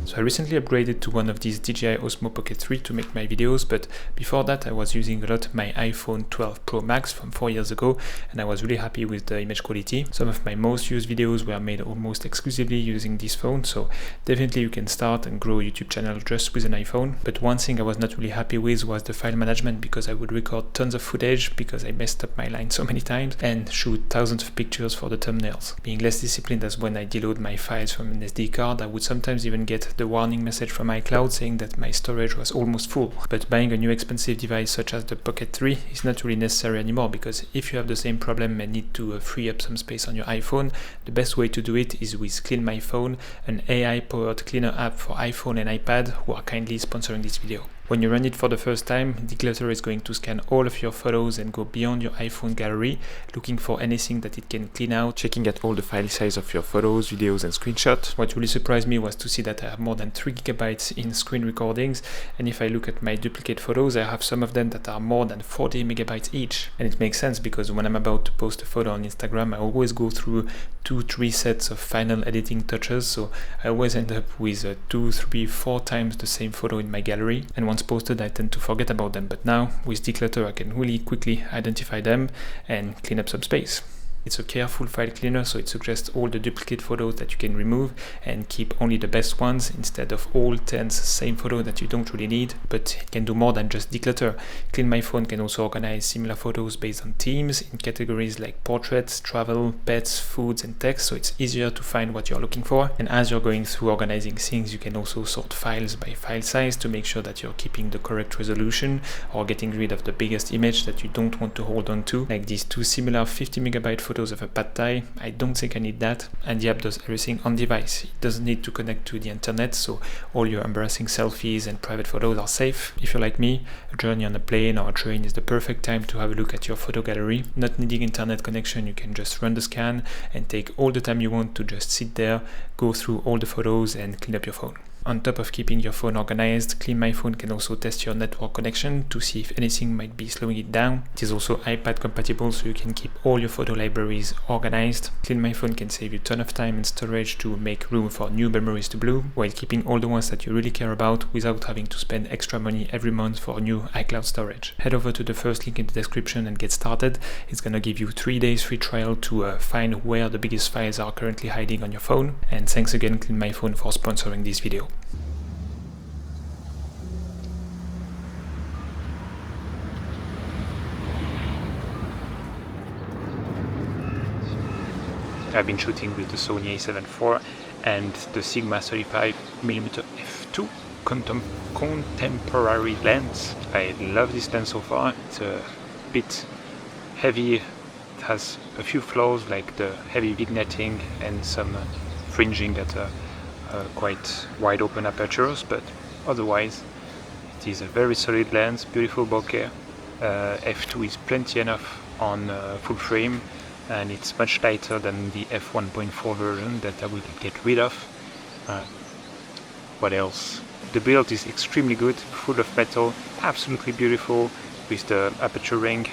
So I recently upgraded to one of these DJI Osmo Pocket 3 to make my videos, but before that I was using a lot my iPhone 12 Pro Max from 4 years ago, and I was really happy with the image quality. Some of my most used videos were made almost exclusively using this phone, so definitely you can start and grow a YouTube channel just with an iPhone. But one thing I was not really happy with was the file management, because I would record tons of footage because I messed up my line so many times and shoot thousands of pictures for the thumbnails. Being less disciplined as when I deload my files from an SD card, I would sometimes even get the warning message from iCloud saying that my storage was almost full. But buying a new expensive device such as the Pocket 3 is not really necessary anymore, because if you have the same problem and need to free up some space on your iPhone, the best way to do it is with Clean My Phone, an AI-powered cleaner app for iPhone and iPad, who are kindly sponsoring this video. When you run it for the first time, Declutter is going to scan all of your photos and go beyond your iPhone gallery, looking for anything that it can clean out, checking at all the file size of your photos, videos and screenshots. What really surprised me was to see that I have more than 3 GB in screen recordings, and if I look at my duplicate photos, I have some of them that are more than 40 MB each. And it makes sense, because when I'm about to post a photo on Instagram, I always go through 2-3 sets of final editing touches, so I always end up with 2, 3, 4 times the same photo in my gallery, and once posted I tend to forget about them. But now with Declutter I can really quickly identify them and clean up some space. It's a careful file cleaner, so it suggests all the duplicate photos that you can remove and keep only the best ones instead of all 10 same photos that you don't really need. But it can do more than just declutter. Clean My Phone can also organize similar photos based on themes in categories like portraits, travel, pets, foods, and text, so it's easier to find what you're looking for. And as you're going through organizing things, you can also sort files by file size to make sure that you're keeping the correct resolution or getting rid of the biggest image that you don't want to hold on to. Like these two similar 50 megabyte photos of a pad thai, I don't think I need that. And the app does everything on device. It doesn't need to connect to the internet, so all your embarrassing selfies and private photos are safe. If you're like me, a journey on a plane or a train is the perfect time to have a look at your photo gallery. Not needing internet connection, you can just run the scan and take all the time you want to just sit there, go through all the photos and clean up your phone. On top of keeping your phone organized, Clean My Phone can also test your network connection to see if anything might be slowing it down. It is also iPad compatible, so you can keep all your photo libraries organized. Clean My Phone can save you a ton of time and storage to make room for new memories to bloom, while keeping all the ones that you really care about without having to spend extra money every month for new iCloud storage. Head over to the first link in the description and get started. It's gonna give you 3 days free trial to find where the biggest files are currently hiding on your phone. And thanks again, Clean My Phone, for sponsoring this video. I've been shooting with the Sony a7 IV and the Sigma 35mm f2 contemporary lens. I love this lens so far. It's a bit heavy, it has a few flaws like the heavy vignetting and some fringing at quite wide open apertures, but otherwise it is a very solid lens, beautiful bokeh. f2 is plenty enough on full frame, and it's much lighter than the f1.4 version that I will get rid of. What else? The build is extremely good, full of metal, absolutely beautiful, with the aperture ring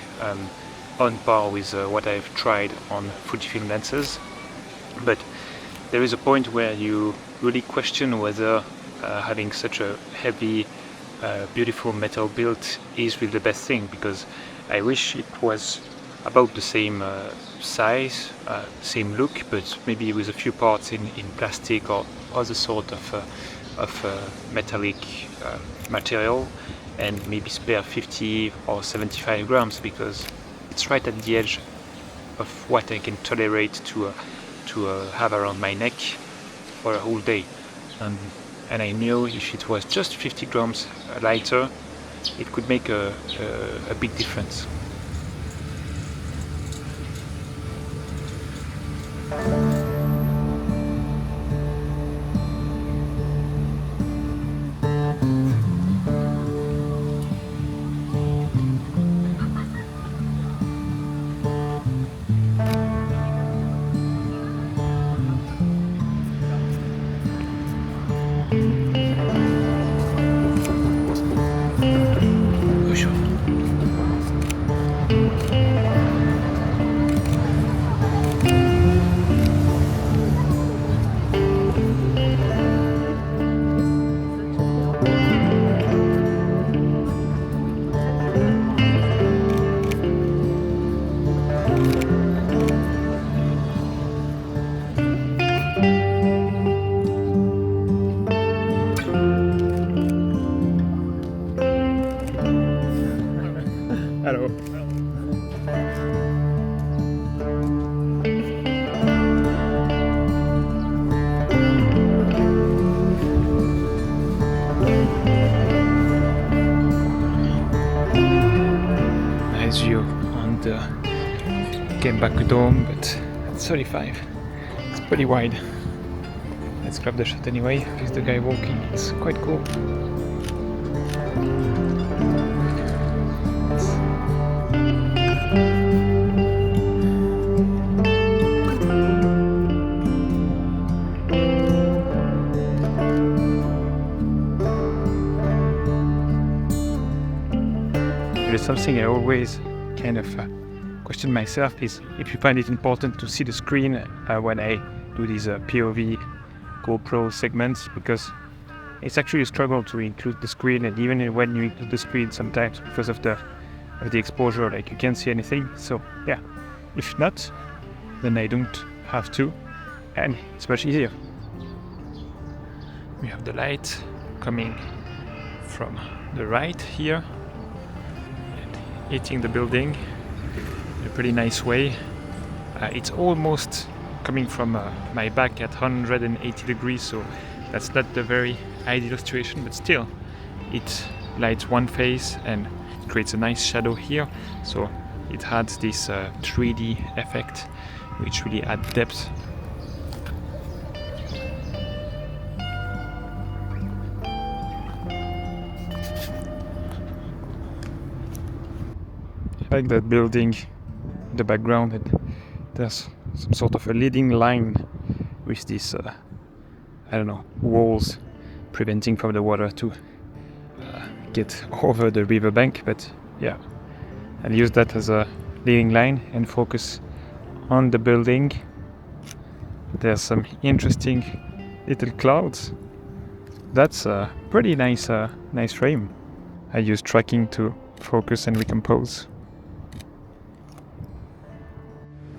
on par with what I've tried on Fujifilm lenses. But there is a point where you really question whether having such a heavy, beautiful metal build is really the best thing, because I wish it was about the same size, same look, but maybe with a few parts in plastic or other sort of metallic material, and maybe spare 50 or 75 grams, because it's right at the edge of what I can tolerate to have around my neck for a whole day. And I know if it was just 50 grams lighter, it could make a big difference. Hello. Nice view on the Genbaku Dome, but at 35, it's pretty wide. Let's grab the shot anyway. Here's the guy walking, it's quite cool. There's something I always kind of question myself is if you find it important to see the screen when I do these POV GoPro segments, because it's actually a struggle to include the screen, and even when you include the screen sometimes because of the exposure, like you can't see anything. So yeah, if not, then I don't have to, and it's much easier. We have the light coming from the right here and hitting the building in a pretty nice way. It's almost coming from my back at 180 degrees, so that's not the very ideal situation, but still it lights one face and it creates a nice shadow here, so it adds this 3D effect which really adds depth. I like that building in the background, and there's some sort of a leading line with these I don't know, walls preventing from the water to get over the riverbank. But yeah, I'll use that as a leading line and focus on the building. There's some interesting little clouds. That's a pretty nice frame. I use tracking to focus and recompose.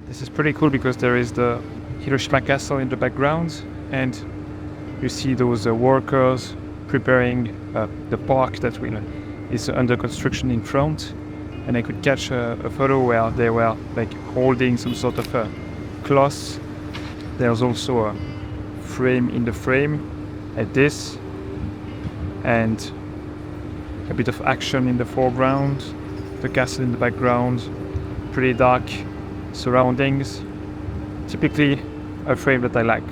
This is pretty cool because there is the Hiroshima Castle in the background, and you see those workers preparing the park that is under construction in front. And I could catch a photo where they were like holding some sort of a cloth. There's also a frame in the frame like this, and a bit of action in the foreground, the castle in the background, pretty dark surroundings. Typically a frame that I like.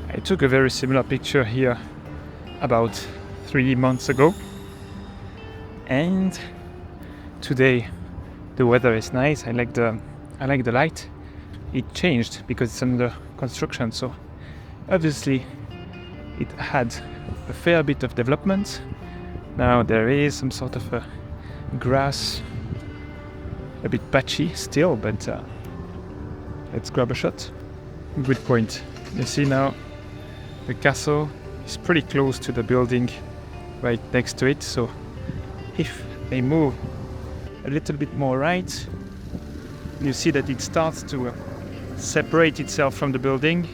I took a very similar picture here about 3 months ago, and today the weather is nice. I like the light. It changed because it's under construction, so obviously it had a fair bit of development. Now there is some sort of a grass, a bit patchy still, but let's grab a shot. Good point. You see now the castle is pretty close to the building right next to it, so if I move a little bit more right, you see that it starts to separate itself from the building,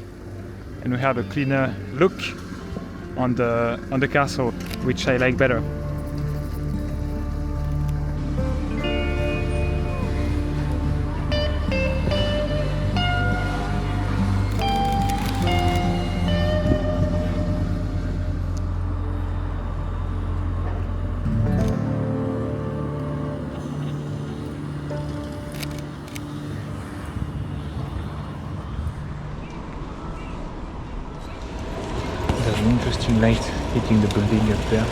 and we have a cleaner look on the castle, which I like better. There's an interesting light hitting the building up there.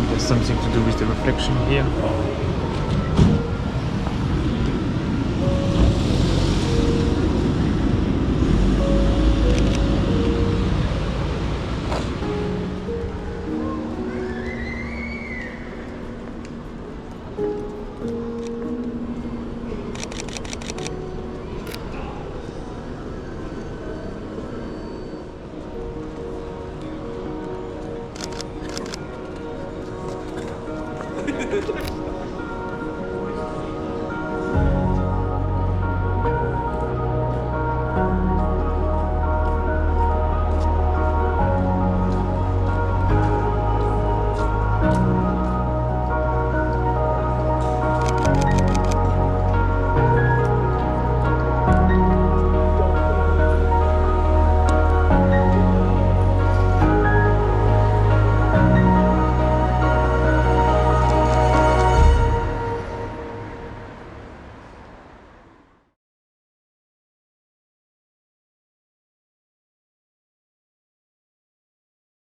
There's something to do with the reflection here.